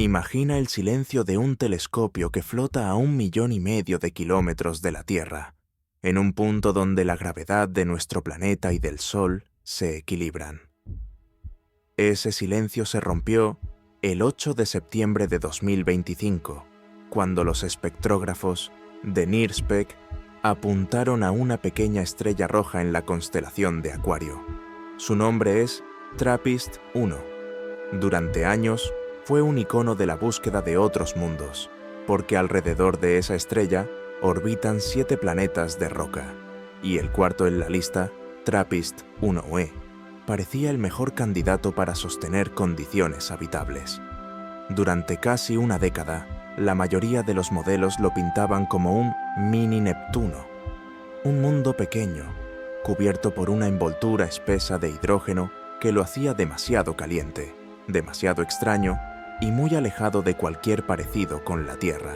Imagina el silencio de un telescopio que flota a 1,5 millones de kilómetros de la Tierra, en un punto donde la gravedad de nuestro planeta y del Sol se equilibran. Ese silencio se rompió el 8 de septiembre de 2025, cuando los espectrógrafos de NIRSPEC apuntaron a una pequeña estrella roja en la constelación de Acuario. Su nombre es TRAPPIST-1. Durante años, fue un icono de la búsqueda de otros mundos, porque alrededor de esa estrella orbitan 7 planetas de roca, y el cuarto en la lista, TRAPPIST-1e, parecía el mejor candidato para sostener condiciones habitables. Durante casi una década, la mayoría de los modelos lo pintaban como un mini Neptuno, un mundo pequeño, cubierto por una envoltura espesa de hidrógeno que lo hacía demasiado caliente, demasiado extraño y muy alejado de cualquier parecido con la Tierra.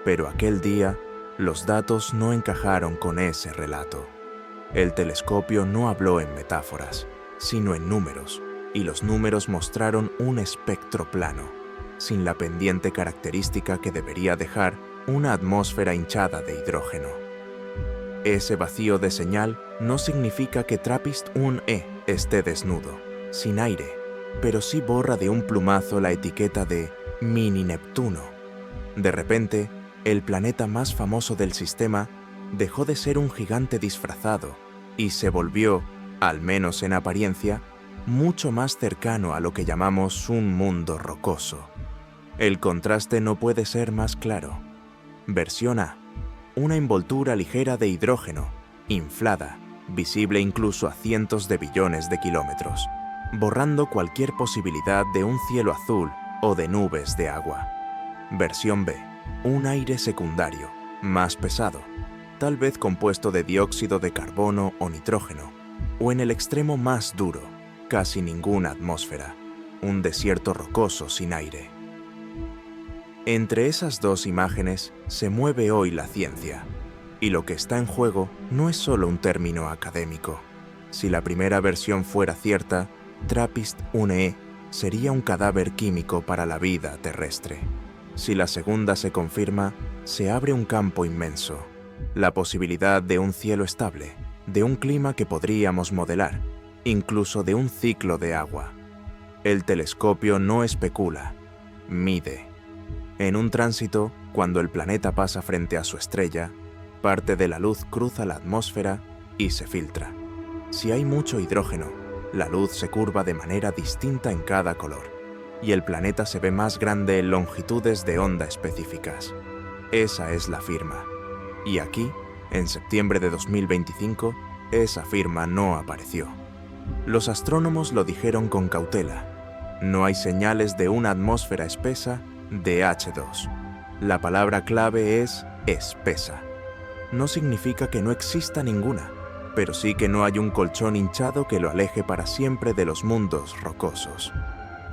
Pero aquel día, los datos no encajaron con ese relato. El telescopio no habló en metáforas, sino en números, y los números mostraron un espectro plano, sin la pendiente característica que debería dejar una atmósfera hinchada de hidrógeno. Ese vacío de señal no significa que TRAPPIST-1e esté desnudo, sin aire, pero sí borra de un plumazo la etiqueta de mini Neptuno. De repente, el planeta más famoso del sistema dejó de ser un gigante disfrazado y se volvió, al menos en apariencia, mucho más cercano a lo que llamamos un mundo rocoso. El contraste no puede ser más claro. Versión A: una envoltura ligera de hidrógeno, inflada, visible incluso a cientos de billones de kilómetros, borrando cualquier posibilidad de un cielo azul o de nubes de agua. Versión B: un aire secundario, más pesado, tal vez compuesto de dióxido de carbono o nitrógeno, o en el extremo más duro, casi ninguna atmósfera, un desierto rocoso sin aire. Entre esas dos imágenes se mueve hoy la ciencia, y lo que está en juego no es solo un término académico. Si la primera versión fuera cierta, TRAPPIST-1e sería un cadáver químico para la vida terrestre. Si la segunda se confirma, se abre un campo inmenso, la posibilidad de un cielo estable, de un clima que podríamos modelar, incluso de un ciclo de agua. El telescopio no especula, mide. En un tránsito, cuando el planeta pasa frente a su estrella, parte de la luz cruza la atmósfera y se filtra. Si hay mucho hidrógeno, la luz se curva de manera distinta en cada color, y el planeta se ve más grande en longitudes de onda específicas. Esa es la firma. Y aquí, en septiembre de 2025, esa firma no apareció. Los astrónomos lo dijeron con cautela. No hay señales de una atmósfera espesa de H2. La palabra clave es espesa. No significa que no exista ninguna, pero sí que no hay un colchón hinchado que lo aleje para siempre de los mundos rocosos.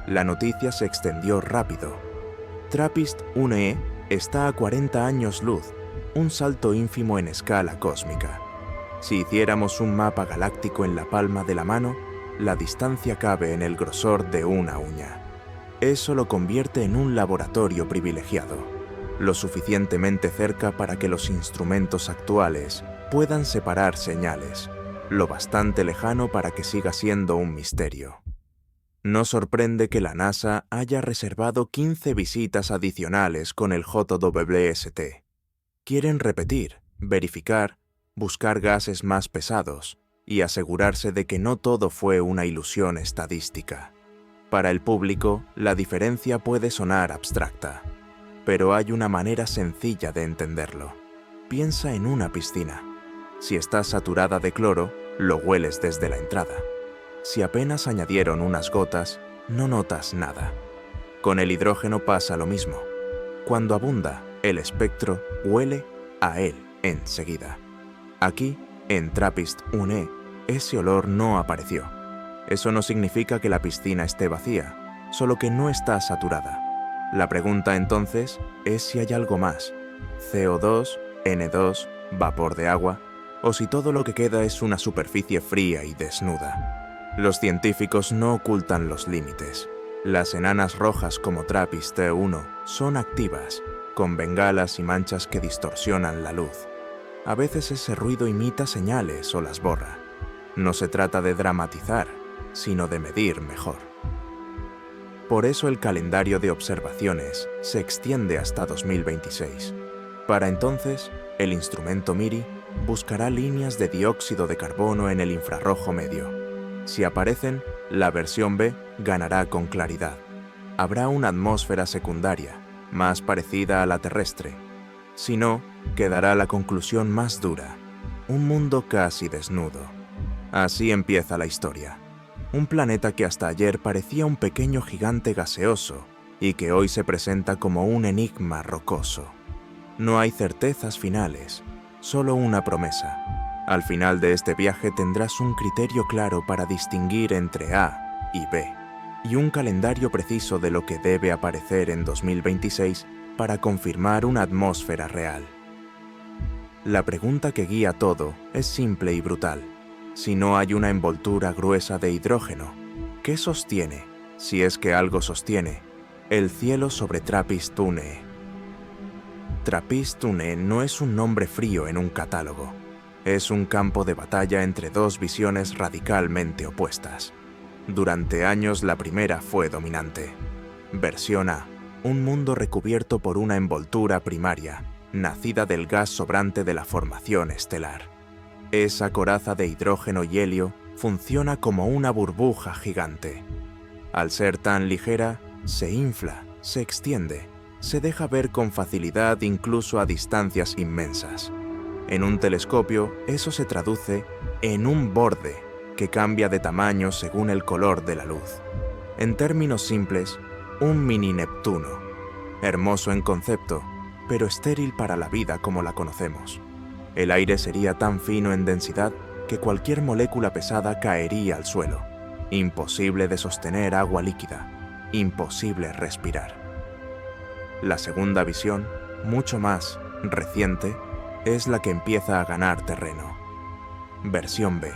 La noticia se extendió rápido. TRAPPIST-1e está a 40 años luz, un salto ínfimo en escala cósmica. Si hiciéramos un mapa galáctico en la palma de la mano, la distancia cabe en el grosor de una uña. Eso lo convierte en un laboratorio privilegiado, lo suficientemente cerca para que los instrumentos actuales puedan separar señales, lo bastante lejano para que siga siendo un misterio. No sorprende que la NASA haya reservado 15 visitas adicionales con el JWST. Quieren repetir, verificar, buscar gases más pesados y asegurarse de que no todo fue una ilusión estadística. Para el público, la diferencia puede sonar abstracta, pero hay una manera sencilla de entenderlo. Piensa en una piscina. Si está saturada de cloro, lo hueles desde la entrada. Si apenas añadieron unas gotas, no notas nada. Con el hidrógeno pasa lo mismo. Cuando abunda, el espectro huele a él enseguida. Aquí, en TRAPPIST-1e, ese olor no apareció. Eso no significa que la piscina esté vacía, solo que no está saturada. La pregunta entonces es si hay algo más, CO2, N2, vapor de agua, o si todo lo que queda es una superficie fría y desnuda. Los científicos no ocultan los límites. Las enanas rojas como TRAPPIST-1 son activas, con bengalas y manchas que distorsionan la luz. A veces ese ruido imita señales o las borra. No se trata de dramatizar, sino de medir mejor. Por eso el calendario de observaciones se extiende hasta 2026. Para entonces, el instrumento MIRI buscará líneas de dióxido de carbono en el infrarrojo medio. Si aparecen, la versión B ganará con claridad. Habrá una atmósfera secundaria, más parecida a la terrestre. Si no, quedará la conclusión más dura: un mundo casi desnudo. Así empieza la historia. Un planeta que hasta ayer parecía un pequeño gigante gaseoso y que hoy se presenta como un enigma rocoso. No hay certezas finales, solo una promesa. Al final de este viaje tendrás un criterio claro para distinguir entre A y B, y un calendario preciso de lo que debe aparecer en 2026 para confirmar una atmósfera real. La pregunta que guía todo es simple y brutal. Si no hay una envoltura gruesa de hidrógeno, ¿qué sostiene, si es que algo sostiene, el cielo sobre TRAPPIST-1e? TRAPPIST-1e no es un nombre frío en un catálogo. Es un campo de batalla entre dos visiones radicalmente opuestas. Durante años la primera fue dominante. Versión A: un mundo recubierto por una envoltura primaria, nacida del gas sobrante de la formación estelar. Esa coraza de hidrógeno y helio funciona como una burbuja gigante. Al ser tan ligera, se infla, se extiende, se deja ver con facilidad incluso a distancias inmensas. En un telescopio, eso se traduce en un borde que cambia de tamaño según el color de la luz. En términos simples, un mini Neptuno. Hermoso en concepto, pero estéril para la vida como la conocemos. El aire sería tan fino en densidad que cualquier molécula pesada caería al suelo. Imposible de sostener agua líquida. Imposible respirar. La segunda visión, mucho más reciente, es la que empieza a ganar terreno. Versión B: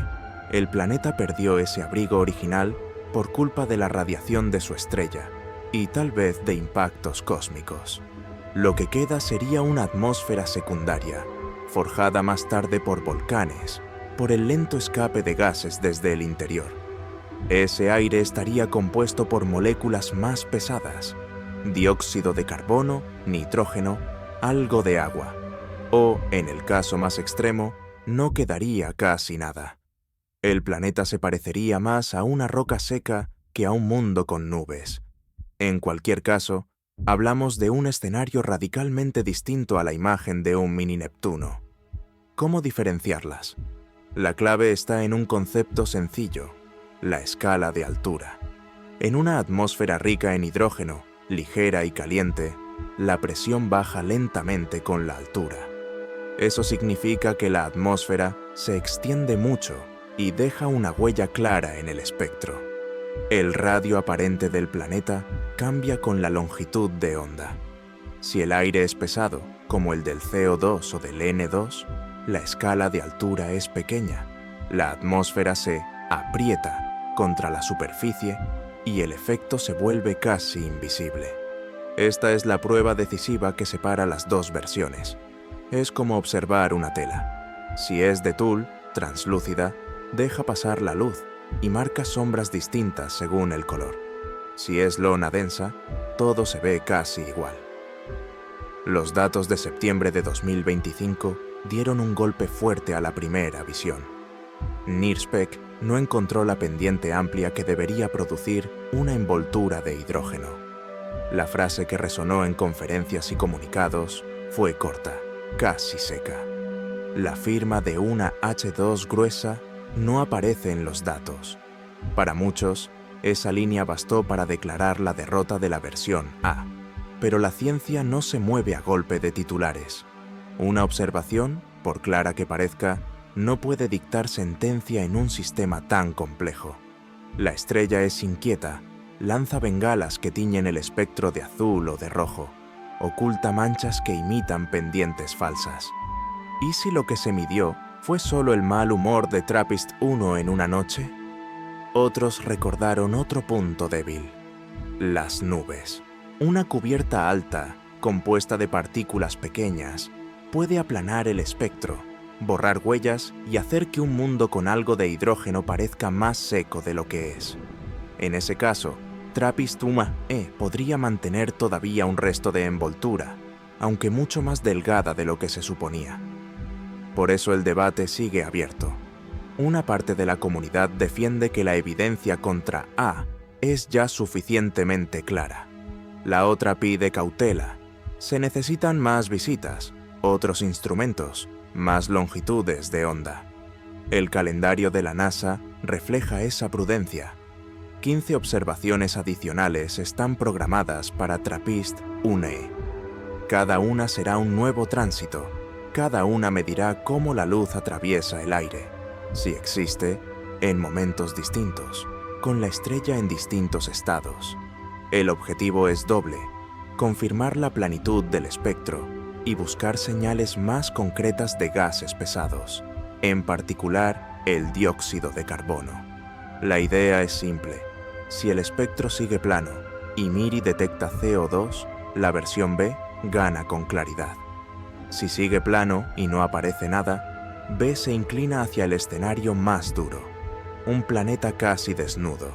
el planeta perdió ese abrigo original por culpa de la radiación de su estrella y tal vez de impactos cósmicos. Lo que queda sería una atmósfera secundaria, forjada más tarde por volcanes, por el lento escape de gases desde el interior. Ese aire estaría compuesto por moléculas más pesadas: dióxido de carbono, nitrógeno, algo de agua. O, en el caso más extremo, no quedaría casi nada. El planeta se parecería más a una roca seca que a un mundo con nubes. En cualquier caso, hablamos de un escenario radicalmente distinto a la imagen de un mini Neptuno. ¿Cómo diferenciarlas? La clave está en un concepto sencillo: la escala de altura. En una atmósfera rica en hidrógeno, ligera y caliente, la presión baja lentamente con la altura. Eso significa que la atmósfera se extiende mucho y deja una huella clara en el espectro. El radio aparente del planeta cambia con la longitud de onda. Si el aire es pesado, como el del CO2 o del N2, la escala de altura es pequeña. La atmósfera se aprieta contra la superficie y el efecto se vuelve casi invisible. Esta es la prueba decisiva que separa las dos versiones. Es como observar una tela. Si es de tul, translúcida, deja pasar la luz y marca sombras distintas según el color. Si es lona densa, todo se ve casi igual. Los datos de septiembre de 2025 dieron un golpe fuerte a la primera visión. NIRSPEC no encontró la pendiente amplia que debería producir una envoltura de hidrógeno. La frase que resonó en conferencias y comunicados fue corta, casi seca. La firma de una H2 gruesa no aparece en los datos. Para muchos, esa línea bastó para declarar la derrota de la versión A. Pero la ciencia no se mueve a golpe de titulares. Una observación, por clara que parezca, no puede dictar sentencia en un sistema tan complejo. La estrella es inquieta, lanza bengalas que tiñen el espectro de azul o de rojo, oculta manchas que imitan pendientes falsas. ¿Y si lo que se midió fue solo el mal humor de TRAPPIST-1 en una noche? Otros recordaron otro punto débil: las nubes. Una cubierta alta, compuesta de partículas pequeñas, puede aplanar el espectro, borrar huellas y hacer que un mundo con algo de hidrógeno parezca más seco de lo que es. En ese caso, TRAPPIST-1e podría mantener todavía un resto de envoltura, aunque mucho más delgada de lo que se suponía. Por eso el debate sigue abierto. Una parte de la comunidad defiende que la evidencia contra A es ya suficientemente clara. La otra pide cautela. Se necesitan más visitas, otros instrumentos, más longitudes de onda. El calendario de la NASA refleja esa prudencia. 15 observaciones adicionales están programadas para TRAPPIST-1e. Cada una será un nuevo tránsito. Cada una medirá cómo la luz atraviesa el aire, si existe, en momentos distintos, con la estrella en distintos estados. El objetivo es doble: confirmar la planitud del espectro y buscar señales más concretas de gases pesados, en particular el dióxido de carbono. La idea es simple: si el espectro sigue plano y MIRI detecta CO2, la versión B gana con claridad. Si sigue plano y no aparece nada, B se inclina hacia el escenario más duro, un planeta casi desnudo.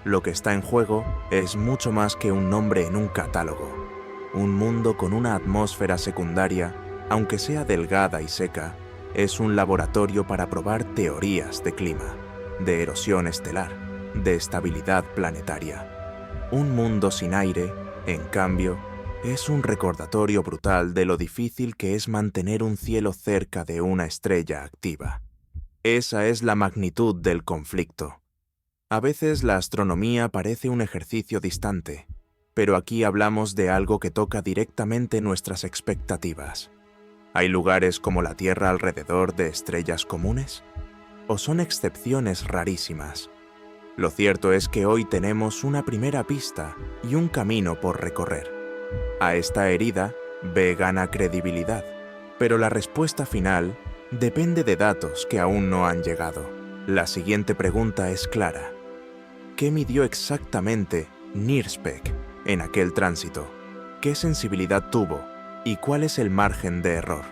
Lo que está en juego es mucho más que un nombre en un catálogo. Un mundo con una atmósfera secundaria, aunque sea delgada y seca, es un laboratorio para probar teorías de clima, de erosión estelar, de estabilidad planetaria. Un mundo sin aire, en cambio, es un recordatorio brutal de lo difícil que es mantener un cielo cerca de una estrella activa. Esa es la magnitud del conflicto. A veces la astronomía parece un ejercicio distante, pero aquí hablamos de algo que toca directamente nuestras expectativas. ¿Hay lugares como la Tierra alrededor de estrellas comunes? ¿O son excepciones rarísimas? Lo cierto es que hoy tenemos una primera pista y un camino por recorrer. A esta herida, B gana credibilidad, pero la respuesta final depende de datos que aún no han llegado. La siguiente pregunta es clara: ¿qué midió exactamente NIRSPEC en aquel tránsito? ¿Qué sensibilidad tuvo? ¿Y cuál es el margen de error?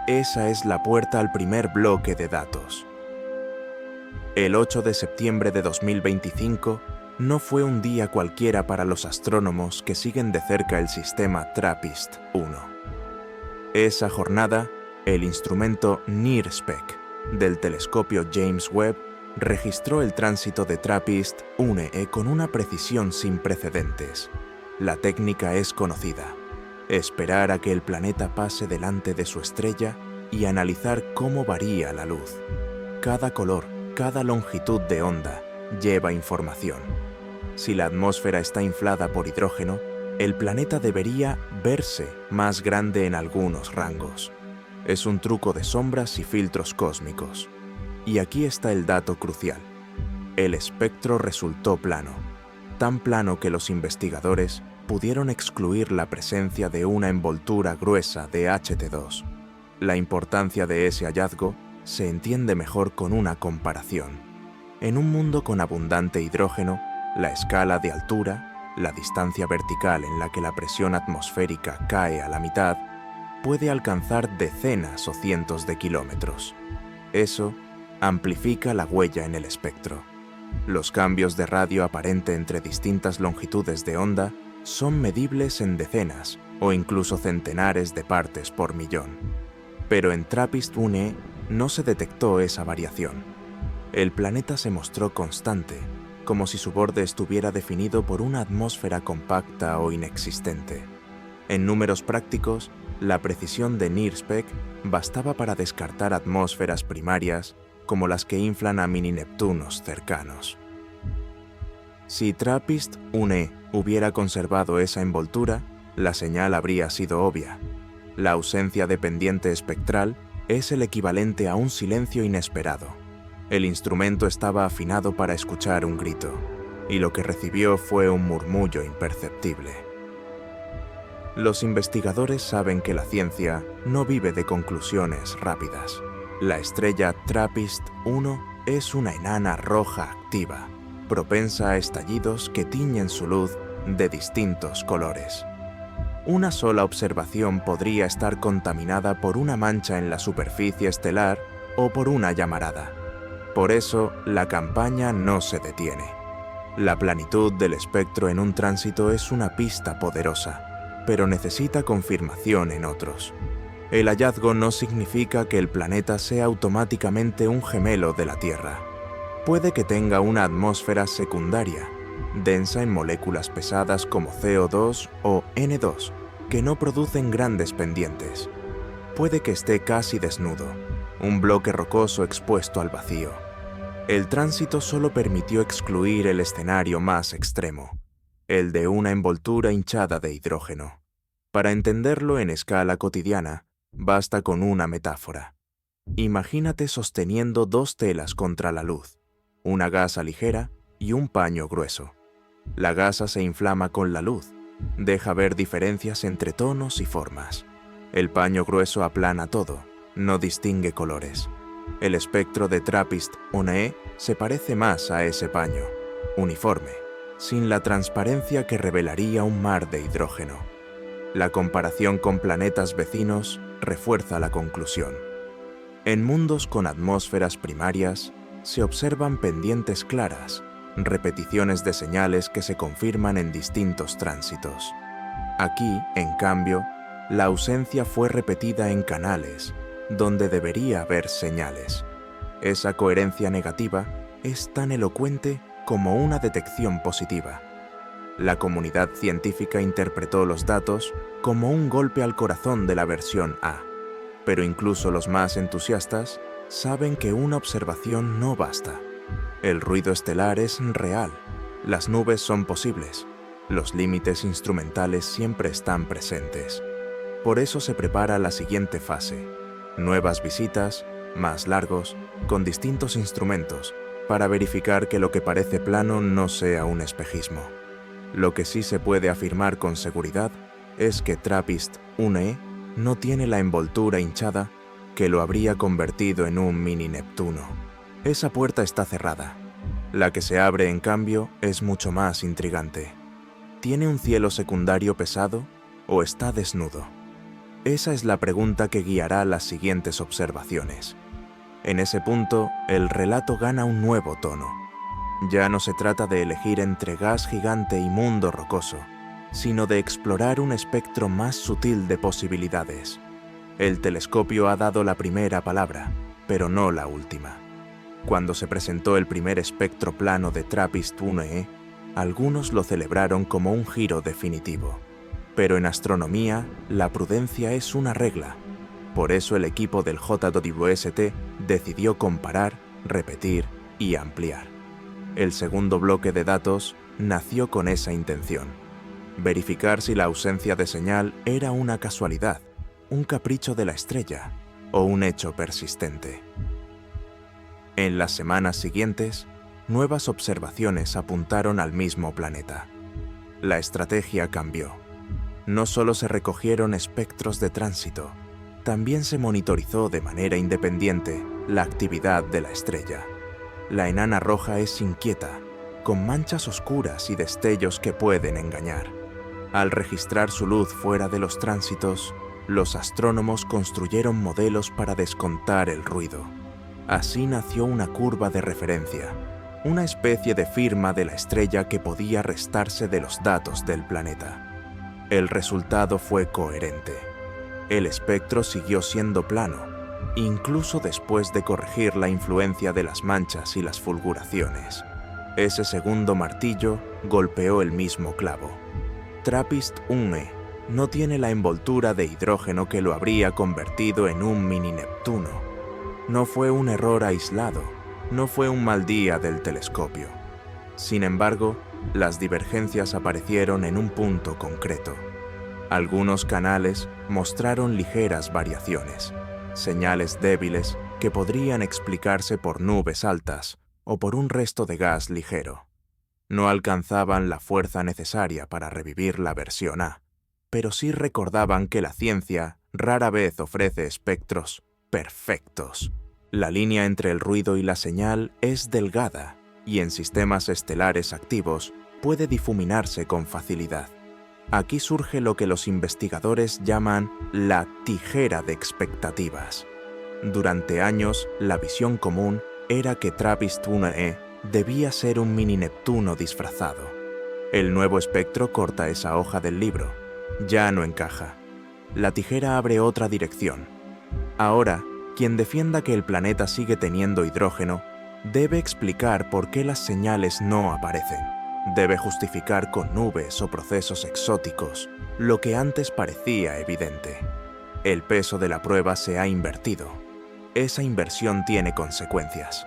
Esa es la puerta al primer bloque de datos. El 8 de septiembre de 2025 no fue un día cualquiera para los astrónomos que siguen de cerca el sistema TRAPPIST-1. Esa jornada, el instrumento NIRSPEC del telescopio James Webb registró el tránsito de TRAPPIST-1e con una precisión sin precedentes. La técnica es conocida: esperar a que el planeta pase delante de su estrella y analizar cómo varía la luz. Cada color, cada longitud de onda lleva información. Si la atmósfera está inflada por hidrógeno, el planeta debería verse más grande en algunos rangos. Es un truco de sombras y filtros cósmicos. Y aquí está el dato crucial: el espectro resultó plano, tan plano que los investigadores pudieron excluir la presencia de una envoltura gruesa de HT2. La importancia de ese hallazgo se entiende mejor con una comparación. En un mundo con abundante hidrógeno, la escala de altura, la distancia vertical en la que la presión atmosférica cae a la mitad, puede alcanzar decenas o cientos de kilómetros. Eso amplifica la huella en el espectro. Los cambios de radio aparente entre distintas longitudes de onda son medibles en decenas o incluso centenares de partes por millón. Pero en TRAPPIST-1e no se detectó esa variación. El planeta se mostró constante, como si su borde estuviera definido por una atmósfera compacta o inexistente. En números prácticos, la precisión de NIRSPEC bastaba para descartar atmósferas primarias como las que inflan a mini-Neptunos cercanos. Si TRAPPIST-1e hubiera conservado esa envoltura, la señal habría sido obvia. La ausencia de pendiente espectral es el equivalente a un silencio inesperado. El instrumento estaba afinado para escuchar un grito, y lo que recibió fue un murmullo imperceptible. Los investigadores saben que la ciencia no vive de conclusiones rápidas. La estrella TRAPPIST-1 es una enana roja activa, propensa a estallidos que tiñen su luz de distintos colores. Una sola observación podría estar contaminada por una mancha en la superficie estelar o por una llamarada. Por eso, la campaña no se detiene. La planitud del espectro en un tránsito es una pista poderosa, pero necesita confirmación en otros. El hallazgo no significa que el planeta sea automáticamente un gemelo de la Tierra. Puede que tenga una atmósfera secundaria, densa en moléculas pesadas como CO2 o N2, que no producen grandes pendientes. Puede que esté casi desnudo, un bloque rocoso expuesto al vacío. El tránsito solo permitió excluir el escenario más extremo, el de una envoltura hinchada de hidrógeno. Para entenderlo en escala cotidiana, basta con una metáfora. Imagínate sosteniendo dos telas contra la luz, una gasa ligera y un paño grueso. La gasa se inflama con la luz, deja ver diferencias entre tonos y formas. El paño grueso aplana todo, no distingue colores. El espectro de TRAPPIST-1e se parece más a ese paño, uniforme, sin la transparencia que revelaría un mar de hidrógeno. La comparación con planetas vecinos refuerza la conclusión. En mundos con atmósferas primarias, se observan pendientes claras, repeticiones de señales que se confirman en distintos tránsitos. Aquí, en cambio, la ausencia fue repetida en canales, donde debería haber señales. Esa coherencia negativa es tan elocuente como una detección positiva. La comunidad científica interpretó los datos como un golpe al corazón de la versión A, pero incluso los más entusiastas saben que una observación no basta. El ruido estelar es real, las nubes son posibles, los límites instrumentales siempre están presentes. Por eso se prepara la siguiente fase: nuevas visitas, más largos, con distintos instrumentos, para verificar que lo que parece plano no sea un espejismo. Lo que sí se puede afirmar con seguridad es que TRAPPIST-1e no tiene la envoltura hinchada que lo habría convertido en un mini Neptuno. Esa puerta está cerrada. La que se abre, en cambio, es mucho más intrigante. ¿Tiene un cielo secundario pesado o está desnudo? Esa es la pregunta que guiará las siguientes observaciones. En ese punto, el relato gana un nuevo tono. Ya no se trata de elegir entre gas gigante y mundo rocoso, sino de explorar un espectro más sutil de posibilidades. El telescopio ha dado la primera palabra, pero no la última. Cuando se presentó el primer espectro plano de TRAPPIST-1e, algunos lo celebraron como un giro definitivo. Pero en astronomía, la prudencia es una regla. Por eso el equipo del JWST decidió comparar, repetir y ampliar. El segundo bloque de datos nació con esa intención: verificar si la ausencia de señal era una casualidad, un capricho de la estrella o un hecho persistente. En las semanas siguientes, nuevas observaciones apuntaron al mismo planeta. La estrategia cambió. No solo se recogieron espectros de tránsito, también se monitorizó de manera independiente la actividad de la estrella. La enana roja es inquieta, con manchas oscuras y destellos que pueden engañar. Al registrar su luz fuera de los tránsitos, los astrónomos construyeron modelos para descontar el ruido. Así nació una curva de referencia, una especie de firma de la estrella que podía restarse de los datos del planeta. El resultado fue coherente. El espectro siguió siendo plano, incluso después de corregir la influencia de las manchas y las fulguraciones. Ese segundo martillo golpeó el mismo clavo. TRAPPIST-1e no tiene la envoltura de hidrógeno que lo habría convertido en un mini Neptuno. No fue un error aislado, no fue un mal día del telescopio. Sin embargo, las divergencias aparecieron en un punto concreto. Algunos canales mostraron ligeras variaciones, señales débiles que podrían explicarse por nubes altas o por un resto de gas ligero. No alcanzaban la fuerza necesaria para revivir la versión A, pero sí recordaban que la ciencia rara vez ofrece espectros perfectos. La línea entre el ruido y la señal es delgada, y en sistemas estelares activos puede difuminarse con facilidad. Aquí surge lo que los investigadores llaman la tijera de expectativas. Durante años, la visión común era que TRAPPIST-1e debía ser un mini Neptuno disfrazado. El nuevo espectro corta esa hoja del libro. Ya no encaja. La tijera abre otra dirección. Ahora, quien defienda que el planeta sigue teniendo hidrógeno, debe explicar por qué las señales no aparecen. Debe justificar con nubes o procesos exóticos lo que antes parecía evidente. El peso de la prueba se ha invertido. Esa inversión tiene consecuencias.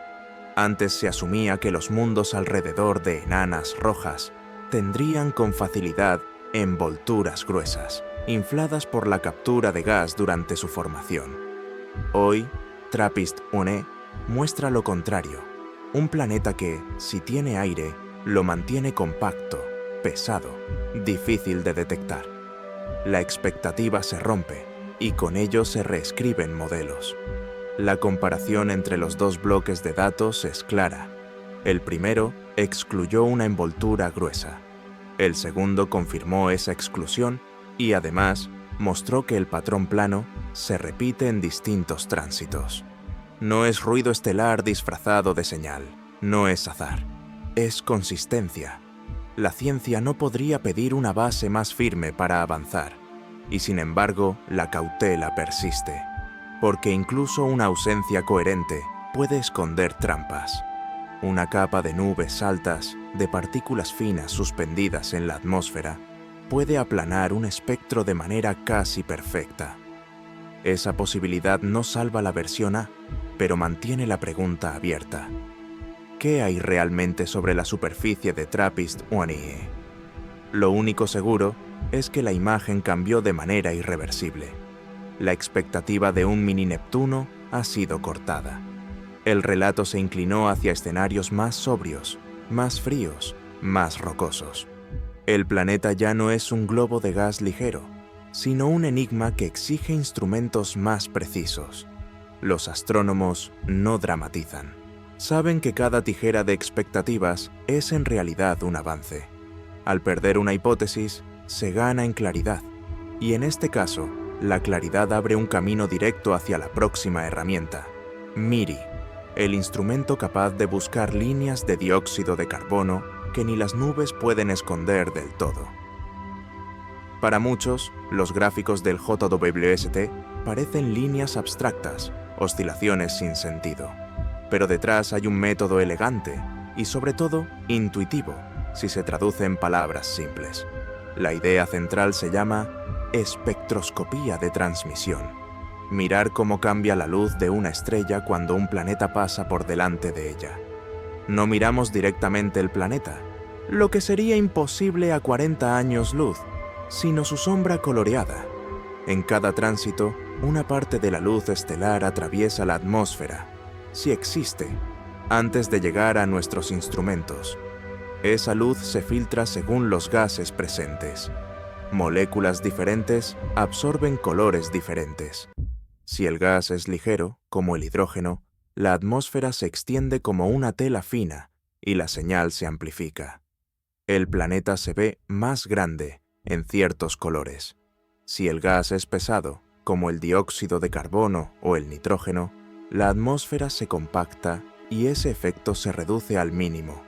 Antes se asumía que los mundos alrededor de enanas rojas tendrían con facilidad envolturas gruesas, infladas por la captura de gas durante su formación. Hoy, TRAPPIST-1e muestra lo contrario, un planeta que, si tiene aire, lo mantiene compacto, pesado, difícil de detectar. La expectativa se rompe y con ello se reescriben modelos. La comparación entre los dos bloques de datos es clara. El primero excluyó una envoltura gruesa. El segundo confirmó esa exclusión y además mostró que el patrón plano se repite en distintos tránsitos. No es ruido estelar disfrazado de señal, no es azar, es consistencia. La ciencia no podría pedir una base más firme para avanzar, y sin embargo la cautela persiste, porque incluso una ausencia coherente puede esconder trampas. Una capa de nubes altas, de partículas finas suspendidas en la atmósfera, puede aplanar un espectro de manera casi perfecta. Esa posibilidad no salva la versión A, pero mantiene la pregunta abierta. ¿Qué hay realmente sobre la superficie de TRAPPIST-1e? Lo único seguro es que la imagen cambió de manera irreversible. La expectativa de un mini Neptuno ha sido cortada. El relato se inclinó hacia escenarios más sobrios, más fríos, más rocosos. El planeta ya no es un globo de gas ligero, sino un enigma que exige instrumentos más precisos. Los astrónomos no dramatizan. Saben que cada tijera de expectativas es en realidad un avance. Al perder una hipótesis, se gana en claridad. Y en este caso, la claridad abre un camino directo hacia la próxima herramienta, MIRI, el instrumento capaz de buscar líneas de dióxido de carbono que ni las nubes pueden esconder del todo. Para muchos, los gráficos del JWST parecen líneas abstractas, oscilaciones sin sentido. Pero detrás hay un método elegante y, sobre todo, intuitivo, si se traduce en palabras simples. La idea central se llama espectroscopía de transmisión. Mirar cómo cambia la luz de una estrella cuando un planeta pasa por delante de ella. No miramos directamente el planeta, lo que sería imposible a 40 años luz, sino su sombra coloreada. En cada tránsito, una parte de la luz estelar atraviesa la atmósfera, si existe, antes de llegar a nuestros instrumentos. Esa luz se filtra según los gases presentes. Moléculas diferentes absorben colores diferentes. Si el gas es ligero, como el hidrógeno, la atmósfera se extiende como una tela fina y la señal se amplifica. El planeta se ve más grande en ciertos colores. Si el gas es pesado, como el dióxido de carbono o el nitrógeno, la atmósfera se compacta y ese efecto se reduce al mínimo.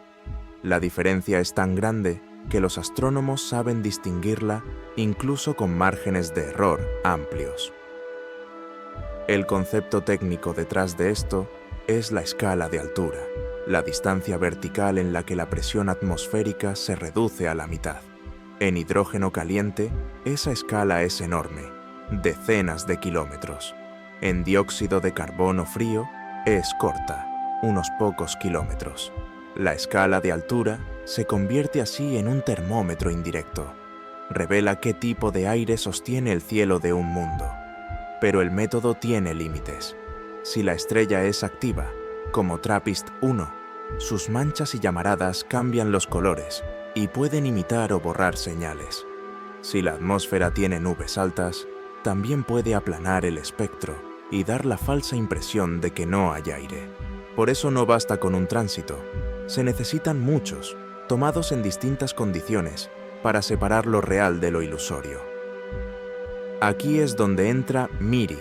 La diferencia es tan grande que los astrónomos saben distinguirla incluso con márgenes de error amplios. El concepto técnico detrás de esto es la escala de altura, la distancia vertical en la que la presión atmosférica se reduce a la mitad. En hidrógeno caliente, esa escala es enorme, decenas de kilómetros. En dióxido de carbono frío, es corta, unos pocos kilómetros. La escala de altura se convierte así en un termómetro indirecto. Revela qué tipo de aire sostiene el cielo de un mundo. Pero el método tiene límites. Si la estrella es activa, como TRAPPIST-1, sus manchas y llamaradas cambian los colores y pueden imitar o borrar señales. Si la atmósfera tiene nubes altas, también puede aplanar el espectro y dar la falsa impresión de que no hay aire. Por eso no basta con un tránsito, Se necesitan muchos, tomados en distintas condiciones, para separar lo real de lo ilusorio. Aquí es donde entra MIRI,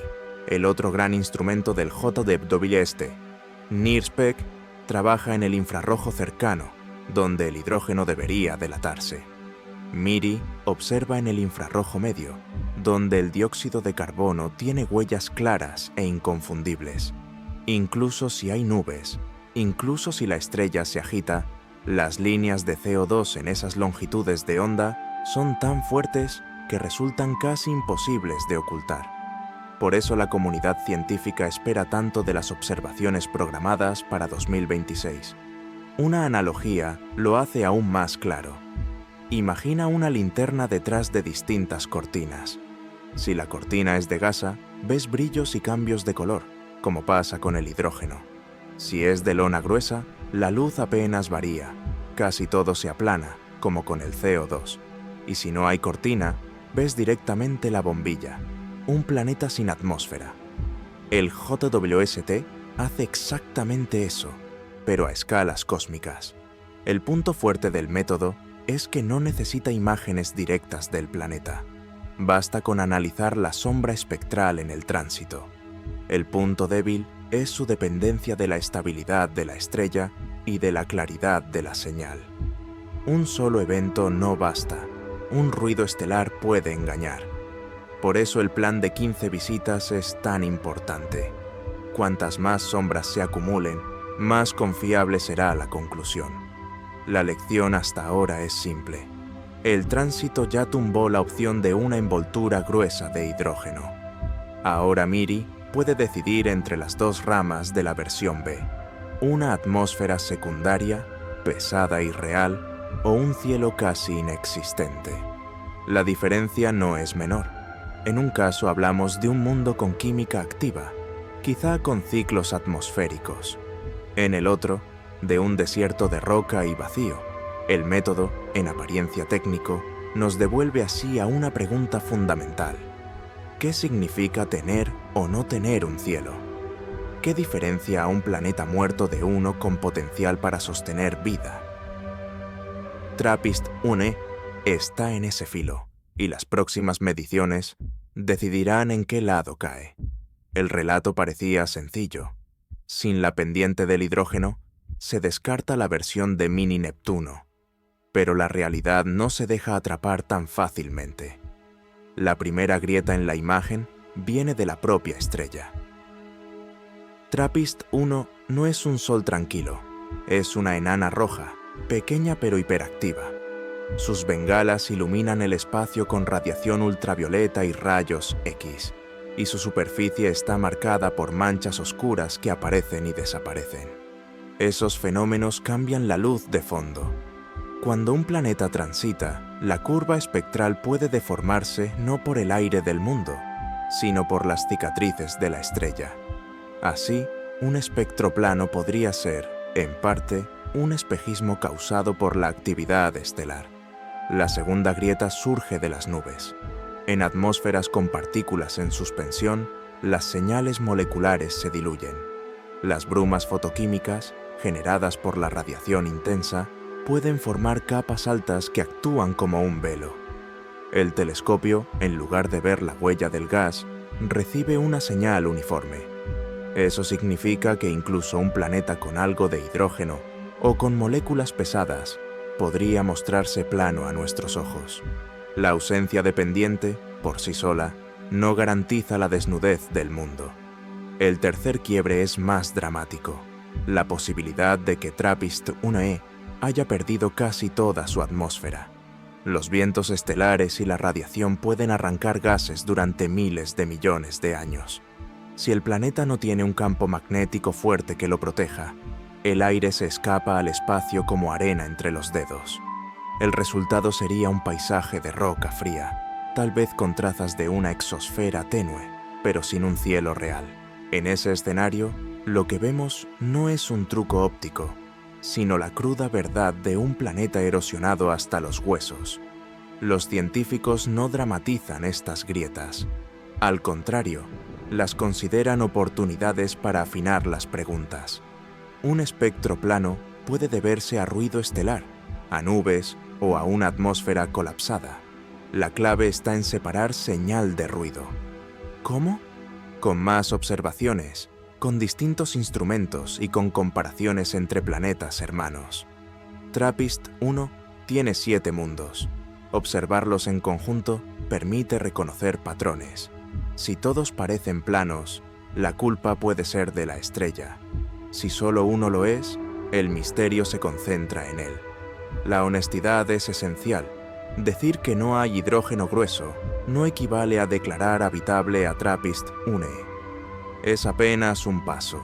el otro gran instrumento del JWST. NIRSPEC trabaja en el infrarrojo cercano, donde el hidrógeno debería delatarse. MIRI observa en el infrarrojo medio, donde el dióxido de carbono tiene huellas claras e inconfundibles. Incluso si hay nubes, incluso si la estrella se agita, las líneas de CO2 en esas longitudes de onda son tan fuertes que resultan casi imposibles de ocultar. Por eso la comunidad científica espera tanto de las observaciones programadas para 2026. Una analogía lo hace aún más claro. Imagina una linterna detrás de distintas cortinas. Si la cortina es de gasa, ves brillos y cambios de color, como pasa con el hidrógeno. Si es de lona gruesa, la luz apenas varía, casi todo se aplana, como con el CO2. Y si no hay cortina, ves directamente la bombilla, un planeta sin atmósfera. El JWST hace exactamente eso, pero a escalas cósmicas. El punto fuerte del método es que no necesita imágenes directas del planeta. Basta con analizar la sombra espectral en el tránsito. El punto débil es su dependencia de la estabilidad de la estrella y de la claridad de la señal. Un solo evento no basta. Un ruido estelar puede engañar. Por eso el plan de 15 visitas es tan importante. Cuantas más sombras se acumulen, más confiable será la conclusión. La lección hasta ahora es simple. El tránsito ya tumbó la opción de una envoltura gruesa de hidrógeno. Ahora MIRI puede decidir entre las dos ramas de la versión B, una atmósfera secundaria, pesada y real, o un cielo casi inexistente. La diferencia no es menor. En un caso hablamos de un mundo con química activa, quizá con ciclos atmosféricos. En el otro, de un desierto de roca y vacío. El método, en apariencia técnico, nos devuelve así a una pregunta fundamental. ¿Qué significa tener o no tener un cielo? ¿Qué diferencia a un planeta muerto de uno con potencial para sostener vida? TRAPPIST-1e está en ese filo, y las próximas mediciones decidirán en qué lado cae. El relato parecía sencillo. Sin la pendiente del hidrógeno, se descarta la versión de Mini Neptuno. Pero la realidad no se deja atrapar tan fácilmente. La primera grieta en la imagen viene de la propia estrella. TRAPPIST-1 no es un sol tranquilo, es una enana roja, pequeña pero hiperactiva. Sus bengalas iluminan el espacio con radiación ultravioleta y rayos X, y su superficie está marcada por manchas oscuras que aparecen y desaparecen. Esos fenómenos cambian la luz de fondo. Cuando un planeta transita, la curva espectral puede deformarse no por el aire del mundo, sino por las cicatrices de la estrella. Así, un espectro plano podría ser, en parte, un espejismo causado por la actividad estelar. La segunda grieta surge de las nubes. En atmósferas con partículas en suspensión, las señales moleculares se diluyen. Las brumas fotoquímicas, generadas por la radiación intensa, pueden formar capas altas que actúan como un velo. El telescopio, en lugar de ver la huella del gas, recibe una señal uniforme. Eso significa que incluso un planeta con algo de hidrógeno o con moléculas pesadas podría mostrarse plano a nuestros ojos. La ausencia de pendiente, por sí sola, no garantiza la desnudez del mundo. El tercer quiebre es más dramático, la posibilidad de que TRAPPIST-1e haya perdido casi toda su atmósfera. Los vientos estelares y la radiación pueden arrancar gases durante miles de millones de años. Si el planeta no tiene un campo magnético fuerte que lo proteja, el aire se escapa al espacio como arena entre los dedos. El resultado sería un paisaje de roca fría, tal vez con trazas de una exosfera tenue, pero sin un cielo real. En ese escenario, lo que vemos no es un truco óptico, sino la cruda verdad de un planeta erosionado hasta los huesos. Los científicos no dramatizan estas grietas. Al contrario, las consideran oportunidades para afinar las preguntas. Un espectro plano puede deberse a ruido estelar, a nubes o a una atmósfera colapsada. La clave está en separar señal de ruido. ¿Cómo? Con más observaciones, con distintos instrumentos y con comparaciones entre planetas hermanos. TRAPPIST-1 tiene 7 mundos. Observarlos en conjunto permite reconocer patrones. Si todos parecen planos, la culpa puede ser de la estrella. Si solo uno lo es, el misterio se concentra en él. La honestidad es esencial. Decir que no hay hidrógeno grueso no equivale a declarar habitable a TRAPPIST-1e. Es apenas un paso.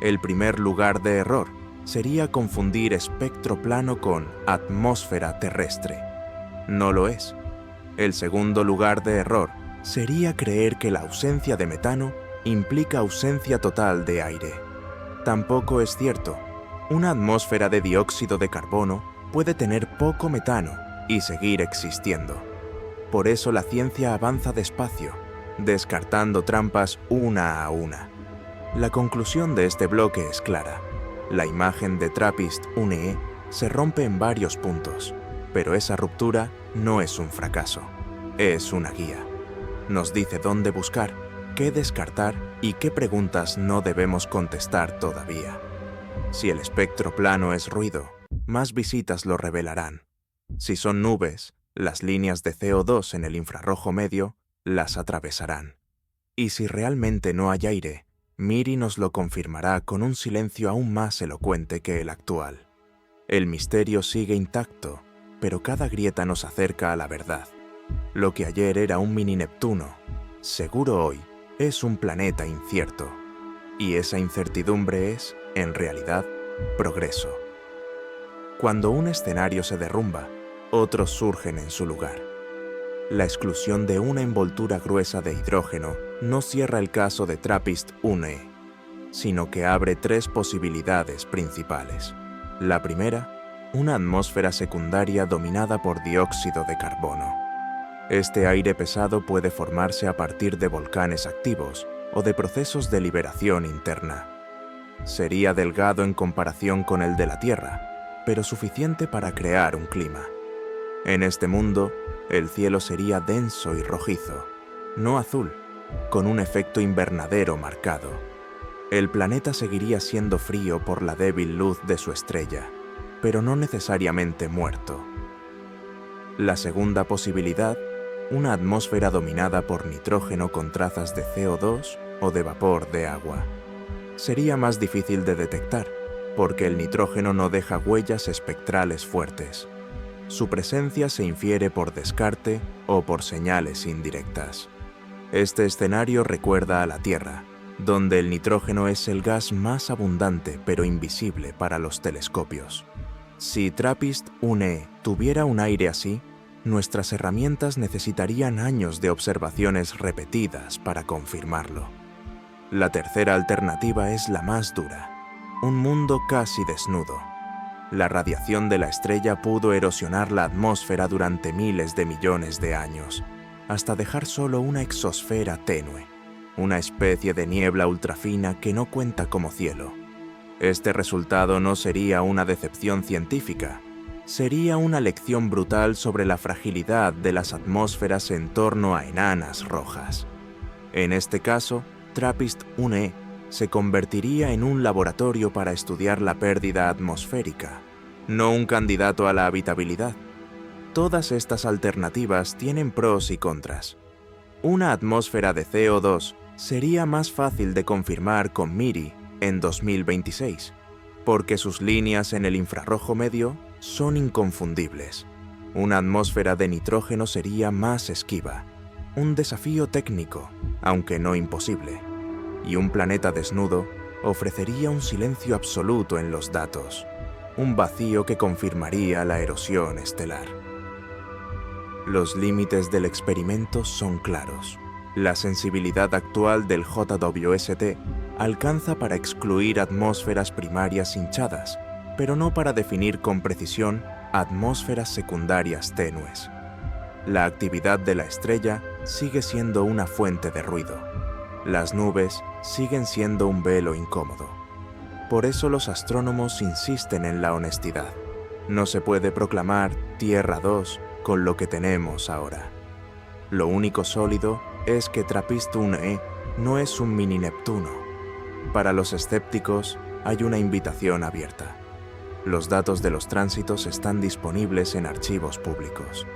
El primer lugar de error sería confundir espectro plano con atmósfera terrestre. No lo es. El segundo lugar de error sería creer que la ausencia de metano implica ausencia total de aire. Tampoco es cierto. Una atmósfera de dióxido de carbono puede tener poco metano y seguir existiendo. Por eso la ciencia avanza despacio, descartando trampas una a una. La conclusión de este bloque es clara. La imagen de TRAPPIST-1e se rompe en varios puntos, pero esa ruptura no es un fracaso, es una guía. Nos dice dónde buscar, qué descartar y qué preguntas no debemos contestar todavía. Si el espectro plano es ruido, más visitas lo revelarán. Si son nubes, las líneas de CO2 en el infrarrojo medio las atravesarán. Y si realmente no hay aire, MIRI nos lo confirmará con un silencio aún más elocuente que el actual. El misterio sigue intacto, pero cada grieta nos acerca a la verdad. Lo que ayer era un mini Neptuno, seguro hoy es un planeta incierto. Y esa incertidumbre es, en realidad, progreso. Cuando un escenario se derrumba, otros surgen en su lugar. La exclusión de una envoltura gruesa de hidrógeno no cierra el caso de TRAPPIST-1e, sino que abre 3 posibilidades principales. La primera, una atmósfera secundaria dominada por dióxido de carbono. Este aire pesado puede formarse a partir de volcanes activos o de procesos de liberación interna. Sería delgado en comparación con el de la Tierra, pero suficiente para crear un clima. En este mundo, el cielo sería denso y rojizo, no azul, con un efecto invernadero marcado. El planeta seguiría siendo frío por la débil luz de su estrella, pero no necesariamente muerto. La segunda posibilidad, una atmósfera dominada por nitrógeno con trazas de CO2 o de vapor de agua. Sería más difícil de detectar, porque el nitrógeno no deja huellas espectrales fuertes. Su presencia se infiere por descarte o por señales indirectas. Este escenario recuerda a la Tierra, donde el nitrógeno es el gas más abundante pero invisible para los telescopios. Si TRAPPIST-1e tuviera un aire así, nuestras herramientas necesitarían años de observaciones repetidas para confirmarlo. La tercera alternativa es la más dura, un mundo casi desnudo. La radiación de la estrella pudo erosionar la atmósfera durante miles de millones de años, hasta dejar solo una exosfera tenue, una especie de niebla ultrafina que no cuenta como cielo. Este resultado no sería una decepción científica, sería una lección brutal sobre la fragilidad de las atmósferas en torno a enanas rojas. En este caso, TRAPPIST-1e se convertiría en un laboratorio para estudiar la pérdida atmosférica, no un candidato a la habitabilidad. Todas estas alternativas tienen pros y contras. Una atmósfera de CO2 sería más fácil de confirmar con MIRI en 2026, porque sus líneas en el infrarrojo medio son inconfundibles. Una atmósfera de nitrógeno sería más esquiva, un desafío técnico, aunque no imposible. Y un planeta desnudo ofrecería un silencio absoluto en los datos, un vacío que confirmaría la erosión estelar. Los límites del experimento son claros. La sensibilidad actual del JWST alcanza para excluir atmósferas primarias hinchadas, pero no para definir con precisión atmósferas secundarias tenues. La actividad de la estrella sigue siendo una fuente de ruido. Las nubes siguen siendo un velo incómodo. Por eso los astrónomos insisten en la honestidad. No se puede proclamar Tierra 2 con lo que tenemos ahora. Lo único sólido es que TRAPPIST-1e no es un mini Neptuno. Para los escépticos hay una invitación abierta. Los datos de los tránsitos están disponibles en archivos públicos.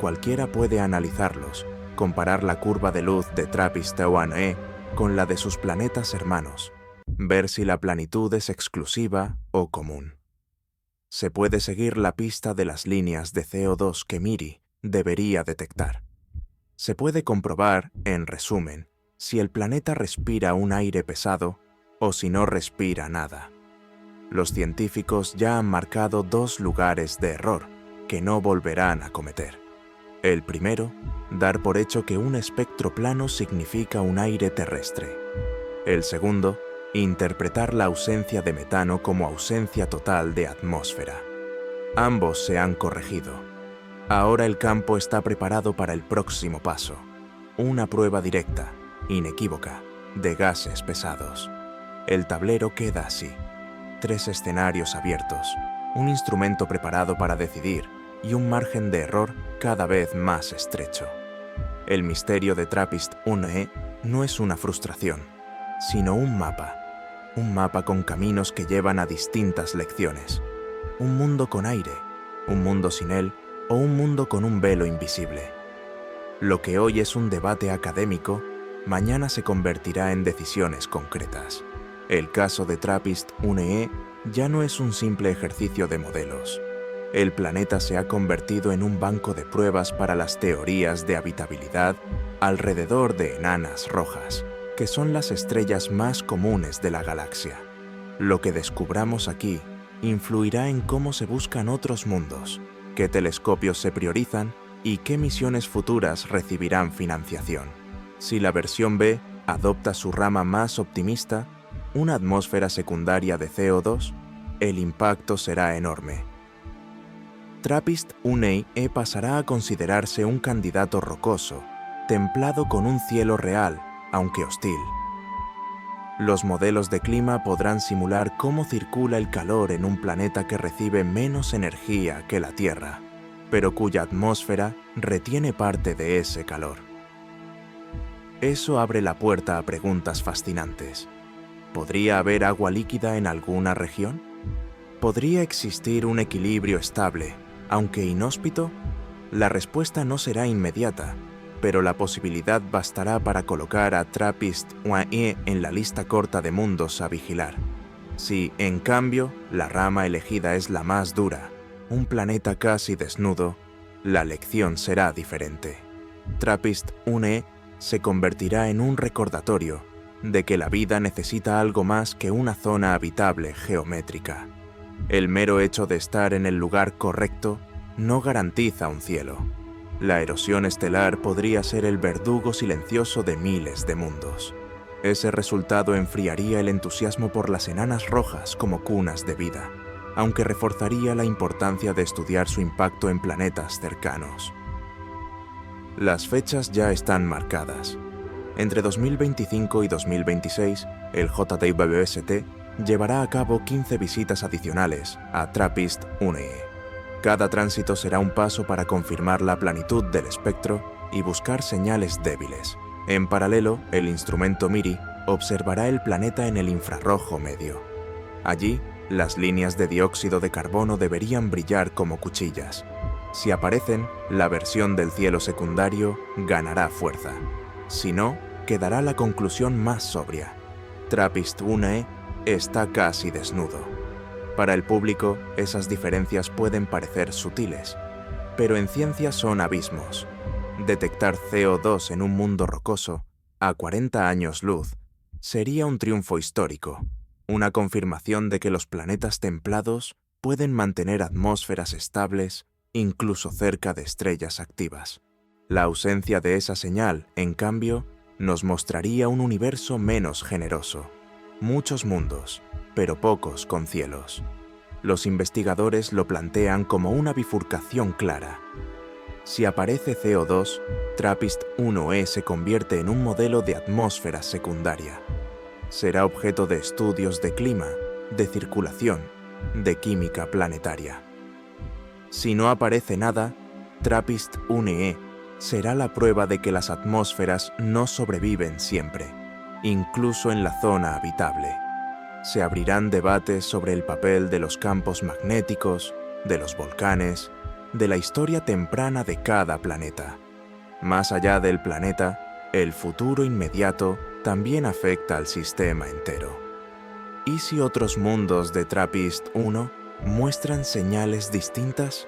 Cualquiera puede analizarlos, comparar la curva de luz de TRAPPIST-1e con la de sus planetas hermanos, ver si la planitud es exclusiva o común. Se puede seguir la pista de las líneas de CO2 que MIRI debería detectar. Se puede comprobar, en resumen, si el planeta respira un aire pesado o si no respira nada. Los científicos ya han marcado 2 lugares de error que no volverán a cometer. El primero, dar por hecho que un espectro plano significa un aire terrestre. El segundo, interpretar la ausencia de metano como ausencia total de atmósfera. Ambos se han corregido. Ahora el campo está preparado para el próximo paso, una prueba directa, inequívoca, de gases pesados. El tablero queda así: 3 escenarios abiertos, un instrumento preparado para decidir y un margen de error cada vez más estrecho. El misterio de TRAPPIST-1e no es una frustración, sino un mapa con caminos que llevan a distintas lecciones. Un mundo con aire, un mundo sin él, o un mundo con un velo invisible. Lo que hoy es un debate académico, mañana se convertirá en decisiones concretas. El caso de TRAPPIST-1e ya no es un simple ejercicio de modelos. El planeta se ha convertido en un banco de pruebas para las teorías de habitabilidad alrededor de enanas rojas, que son las estrellas más comunes de la galaxia. Lo que descubramos aquí influirá en cómo se buscan otros mundos, qué telescopios se priorizan y qué misiones futuras recibirán financiación. Si la versión B adopta su rama más optimista, una atmósfera secundaria de CO2, el impacto será enorme. TRAPPIST-1e pasará a considerarse un candidato rocoso, templado con un cielo real, aunque hostil. Los modelos de clima podrán simular cómo circula el calor en un planeta que recibe menos energía que la Tierra, pero cuya atmósfera retiene parte de ese calor. Eso abre la puerta a preguntas fascinantes. ¿Podría haber agua líquida en alguna región? ¿Podría existir un equilibrio estable, aunque inhóspito? La respuesta no será inmediata, pero la posibilidad bastará para colocar a TRAPPIST-1e en la lista corta de mundos a vigilar. Si, en cambio, la rama elegida es la más dura, un planeta casi desnudo, la lección será diferente. TRAPPIST-1e se convertirá en un recordatorio de que la vida necesita algo más que una zona habitable geométrica. El mero hecho de estar en el lugar correcto no garantiza un cielo. La erosión estelar podría ser el verdugo silencioso de miles de mundos. Ese resultado enfriaría el entusiasmo por las enanas rojas como cunas de vida, aunque reforzaría la importancia de estudiar su impacto en planetas cercanos. Las fechas ya están marcadas. Entre 2025 y 2026, el JWST llevará a cabo 15 visitas adicionales a TRAPPIST-1e. Cada tránsito será un paso para confirmar la planitud del espectro y buscar señales débiles. En paralelo, el instrumento MIRI observará el planeta en el infrarrojo medio. Allí, las líneas de dióxido de carbono deberían brillar como cuchillas. Si aparecen, la versión del cielo secundario ganará fuerza. Si no, quedará la conclusión más sobria. TRAPPIST-1e está casi desnudo. Para el público, esas diferencias pueden parecer sutiles, pero en ciencia son abismos. Detectar CO2 en un mundo rocoso, a 40 años luz, sería un triunfo histórico, una confirmación de que los planetas templados pueden mantener atmósferas estables incluso cerca de estrellas activas. La ausencia de esa señal, en cambio, nos mostraría un universo menos generoso. Muchos mundos, pero pocos con cielos. Los investigadores lo plantean como una bifurcación clara. Si aparece CO2, TRAPPIST-1e se convierte en un modelo de atmósfera secundaria. Será objeto de estudios de clima de circulación, de química planetaria. Si no aparece nada, TRAPPIST-1e será la prueba de que las atmósferas no sobreviven siempre, incluso en la zona habitable. Se abrirán debates sobre el papel de los campos magnéticos, de los volcanes, de la historia temprana de cada planeta. Más allá del planeta, el futuro inmediato también afecta al sistema entero. ¿Y si otros mundos de TRAPPIST-1 muestran señales distintas?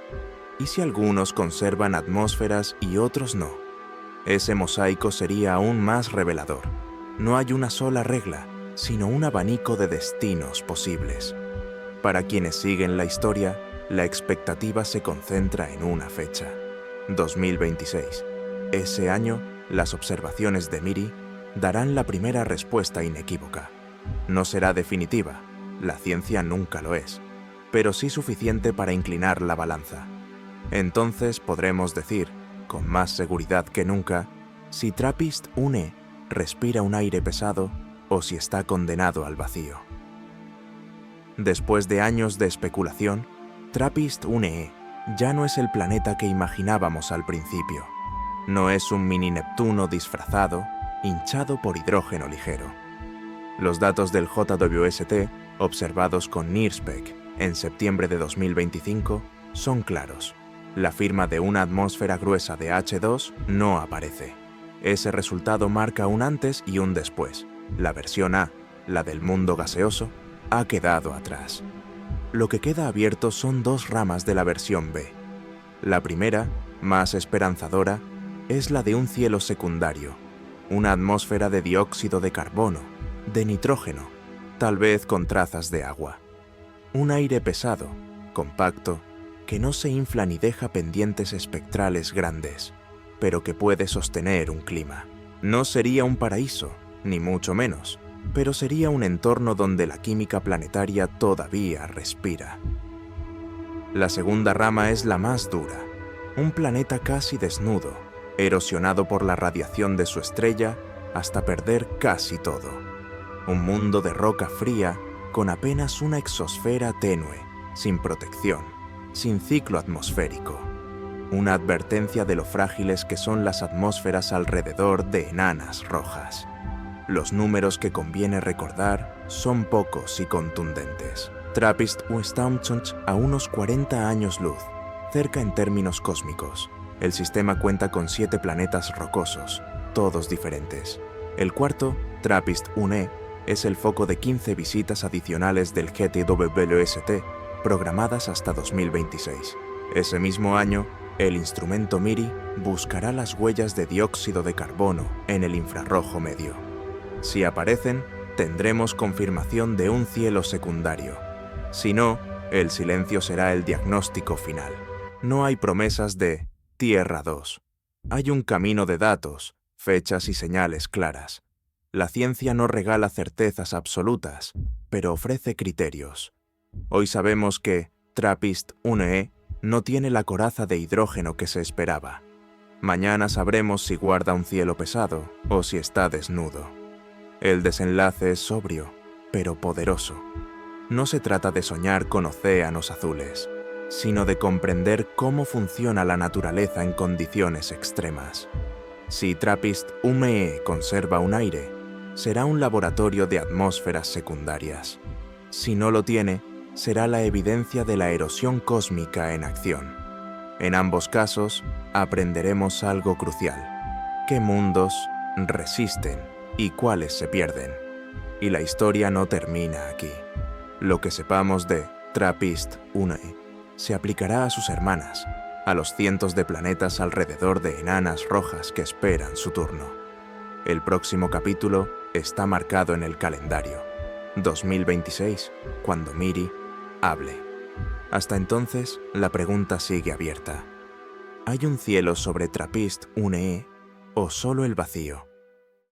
¿Y si algunos conservan atmósferas y otros no? Ese mosaico sería aún más revelador. No hay una sola regla, sino un abanico de destinos posibles. Para quienes siguen la historia, la expectativa se concentra en una fecha: 2026. Ese año, las observaciones de MIRI darán la primera respuesta inequívoca. No será definitiva, la ciencia nunca lo es, pero sí suficiente para inclinar la balanza. Entonces podremos decir, con más seguridad que nunca, si TRAPPIST-1e respira un aire pesado o si está condenado al vacío. Después de años de especulación, TRAPPIST-1e ya no es el planeta que imaginábamos al principio. No es un mini Neptuno disfrazado, hinchado por hidrógeno ligero. Los datos del JWST, observados con NIRSPEC en septiembre de 2025, son claros. La firma de una atmósfera gruesa de H2 no aparece. Ese resultado marca un antes y un después. La versión A, la del mundo gaseoso, ha quedado atrás. Lo que queda abierto son dos ramas de la versión B. La primera, más esperanzadora, es la de un cielo secundario, una atmósfera de dióxido de carbono, de nitrógeno, tal vez con trazas de agua. Un aire pesado, compacto, que no se infla ni deja pendientes espectrales grandes, pero que puede sostener un clima. No sería un paraíso, ni mucho menos, pero sería un entorno donde la química planetaria todavía respira. La segunda rama es la más dura, un planeta casi desnudo, erosionado por la radiación de su estrella hasta perder casi todo. Un mundo de roca fría con apenas una exosfera tenue, sin protección, sin ciclo atmosférico. Una advertencia de lo frágiles que son las atmósferas alrededor de enanas rojas. Los números que conviene recordar son pocos y contundentes. TRAPPIST-1 está a unos 40 años luz, cerca en términos cósmicos. El sistema cuenta con 7 planetas rocosos, todos diferentes. El cuarto, TRAPPIST-1e, es el foco de 15 visitas adicionales del JWST, programadas hasta 2026. Ese mismo año, el instrumento MIRI buscará las huellas de dióxido de carbono en el infrarrojo medio. Si aparecen, tendremos confirmación de un cielo secundario. Si no, el silencio será el diagnóstico final. No hay promesas de Tierra 2. Hay un camino de datos, fechas y señales claras. La ciencia no regala certezas absolutas, pero ofrece criterios. Hoy sabemos que TRAPPIST-1e no tiene la coraza de hidrógeno que se esperaba. Mañana sabremos si guarda un cielo pesado o si está desnudo. El desenlace es sobrio, pero poderoso. No se trata de soñar con océanos azules, sino de comprender cómo funciona la naturaleza en condiciones extremas. Si TRAPPIST-1e conserva un aire, será un laboratorio de atmósferas secundarias. Si no lo tiene, será la evidencia de la erosión cósmica en acción. En ambos casos, aprenderemos algo crucial: qué mundos resisten y cuáles se pierden. Y la historia no termina aquí. Lo que sepamos de TRAPPIST-1e se aplicará a sus hermanas, a los cientos de planetas alrededor de enanas rojas que esperan su turno. El próximo capítulo está marcado en el calendario: 2026, cuando MIRI hable. Hasta entonces, la pregunta sigue abierta. ¿Hay un cielo sobre TRAPPIST-1e o solo el vacío?